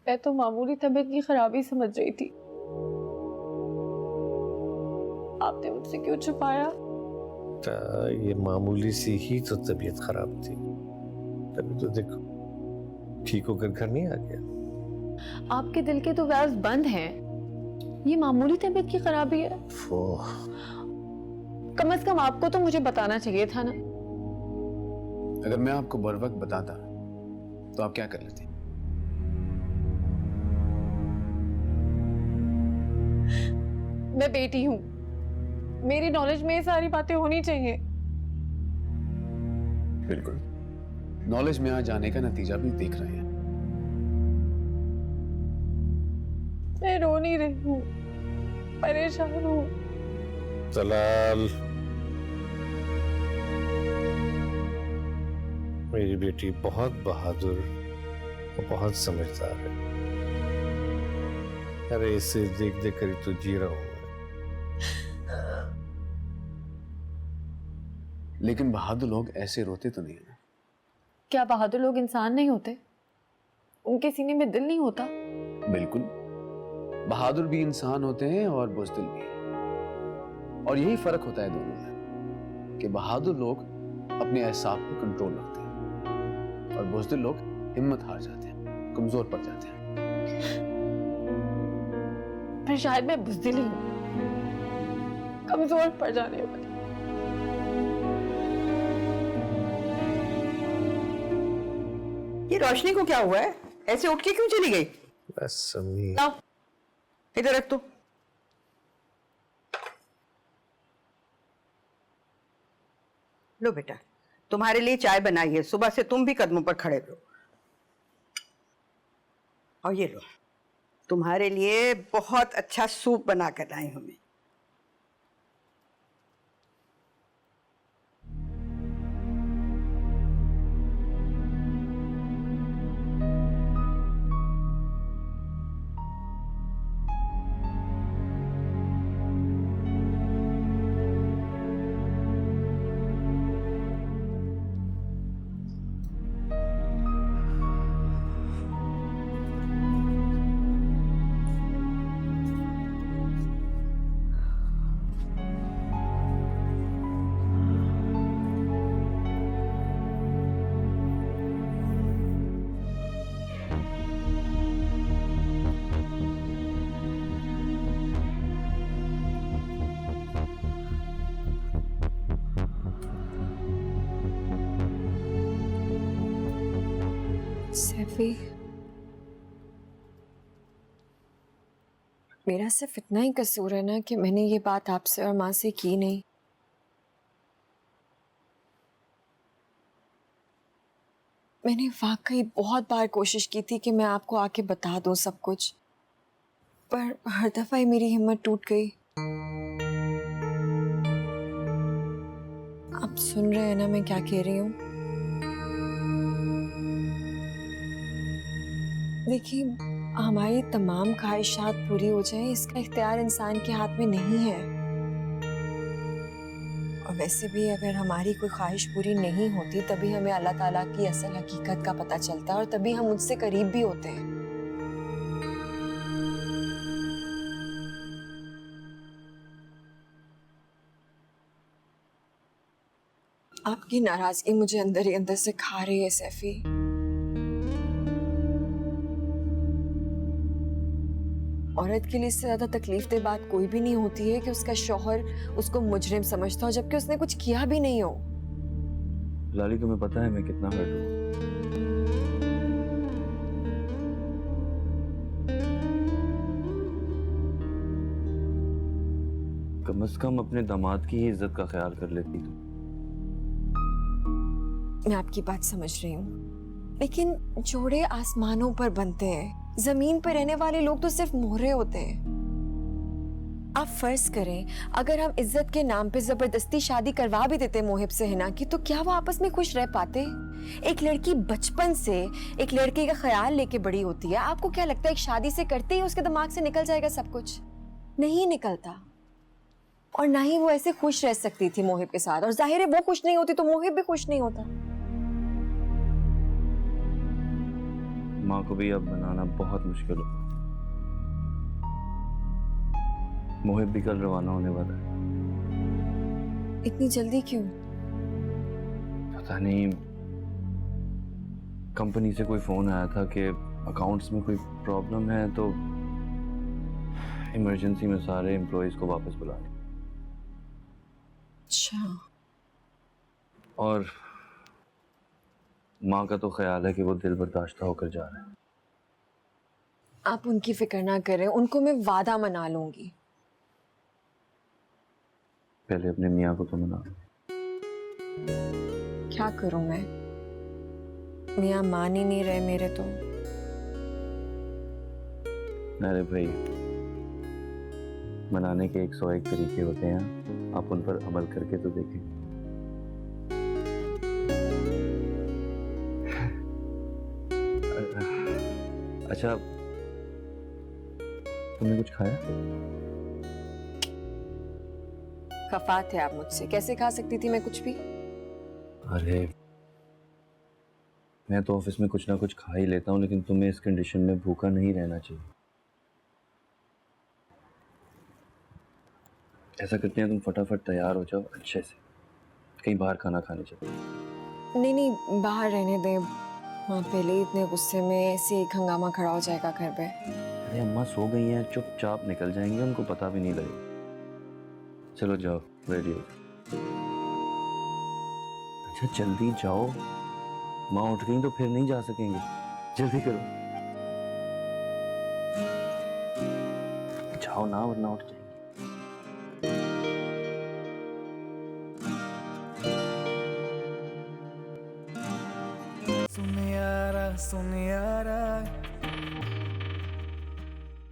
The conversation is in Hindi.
मैं तो मामूली तबीयत की खराबी समझ रही थी। आपने मुझसे क्यों छुपाया? ये मामूली सी ही तो तबीयत खराब थी, तभी तो देखो ठीक होकर घर नहीं आ गया। आपके दिल के तो वैल्व बंद हैं। ये मामूली तबीयत की खराबी है। कम से कम आपको तो मुझे बताना चाहिए था ना। अगर मैं आपको बर वक्त बताता तो आप क्या कर लेते? मैं बेटी हूं, मेरी नॉलेज में ये सारी बातें होनी चाहिए। बिल्कुल, नॉलेज में आ जाने का नतीजा भी देख रहे हैं। मैं रो नहीं रही हूं, परेशान हूं। जलाल, मेरी बेटी बहुत बहादुर और बहुत समझदार है। अरे इसे देख देख कर तो जी रहा हूं। लेकिन बहादुर लोग ऐसे रोते तो नहीं है। क्या बहादुर लोग इंसान नहीं होते? उनके सीने में दिल नहीं होता? बिल्कुल, बहादुर भी इंसान होते हैं और बुज़दिल भी। और यही फर्क होता है दोनों में कि बहादुर लोग अपने एहसास पर कंट्रोल रखते हैं और बुज़दिल लोग हिम्मत हार जाते हैं, कमजोर पड़ जाते हैं। पर शायद मैं बुज़दिल ही हूं, कमजोर पड़ जाने वाली। ये रोशनी को क्या हुआ है? ऐसे उठ के क्यों चली गई? बस अम्मी, लाओ, इधर रख। तो लो बेटा, तुम्हारे लिए चाय बनाई है, सुबह से तुम भी कदमों पर खड़े हो। और ये लो, तुम्हारे लिए बहुत अच्छा सूप बना कर लाई हूं मैं। सैफी, मेरा सिर्फ इतना ही कसूर है ना कि मैंने ये बात आपसे और माँ से की नहीं। मैंने वाकई बहुत बार कोशिश की थी कि मैं आपको आके बता दूं सब कुछ, पर हर दफा ही मेरी हिम्मत टूट गई। आप सुन रहे हैं ना मैं क्या कह रही हूँ? देखिए, हमारी तमाम ख्वाहिशात पूरी हो जाएं, इसका इख्तियार इंसान के हाथ में नहीं है। और वैसे भी अगर हमारी कोई ख्वाहिश पूरी नहीं होती तभी हमें अल्लाह ताला की असल हकीकत का पता चलता है और तभी हम मुझसे करीब भी होते हैं। आपकी नाराजगी मुझे अंदर ही अंदर से खा रही है सैफी। औरत के लिए इससे ज्यादा तकलीफ दे बात कोई भी नहीं होती है कि उसका शौहर उसको मुजरिम समझता हो जबकि उसने कुछ किया भी नहीं हो। लाली, तुम्हें पता है मैं कितना हर्ट हूँ। कम से कम अपने दामाद की ही इज्जत का ख्याल कर लेती तुम। मैं आपकी बात समझ रही हूँ, लेकिन जोड़े आसमानों पर बनते हैं, जमीन पर रहने वाले लोग तो सिर्फ मोहरे होते हैं। आप फर्ज करें अगर हम इज्जत के नाम पे जबरदस्ती शादी करवा भी देते मोहिब से हिना की, तो क्या वो आपस में खुश रह पाते? एक लड़की बचपन से एक लड़के का ख्याल लेके बड़ी होती है। आपको क्या लगता है एक शादी से करते ही उसके दिमाग से निकल जाएगा सब कुछ? नहीं निकलता। और ना ही वो ऐसे खुश रह सकती थी मोहिब के साथ, और जाहिर है वो खुश नहीं होती तो मोहिब भी खुश नहीं होता। माँ को भी अब मनाना बहुत मुश्किल होगा। मोहित भी कल रवाना होने वाला है। इतनी जल्दी क्यों? पता नहीं, कंपनी से कोई फोन आया था कि अकाउंट्स में कोई प्रॉब्लम है, तो इमरजेंसी में सारे एम्प्लॉयज को वापस बुला लिया। अच्छा। और माँ का तो ख्याल है कि वो दिल बर्दाश्ता होकर जा रहा है। आप उनकी फिक्र ना करें, उनको मैं वादा मना लूंगी। पहले अपने मियाँ को तो मना। क्या करूं मैं? मियाँ मान ही नहीं रहे मेरे तो। अरे भाई, मनाने के 101 तरीके होते हैं, आप उन पर अमल करके तो देखें। अच्छा, तुमने कुछ खाया? खफा थे आप मुझसे, कैसे खा सकती थी मैं कुछ भी? अरे, मैं तो ऑफिस में कुछ ना कुछ खा ही लेता हूँ, लेकिन तुम्हें इस कंडीशन में भूखा नहीं रहना चाहिए। ऐसा करते हैं, तुम फटाफट तैयार हो जाओ अच्छे से, कहीं बाहर खाना खाने चलते हैं। नहीं नहीं, बाहर रहने दे। वहाँ पहले ही इतने गुस्से में ऐसे एक हंगामा खड़ा हो जाएगा घर पे। अरे अम्मा सो गई हैं, चुपचाप निकल जाएंगे, उनको पता भी नहीं लगेगा। चलो जाओ, रेडी हो। अच्छा जल्दी जाओ, माँ उठ गई तो फिर नहीं जा सकेंगे, जल्दी करो। जाओ ना, वरना उठ जाए।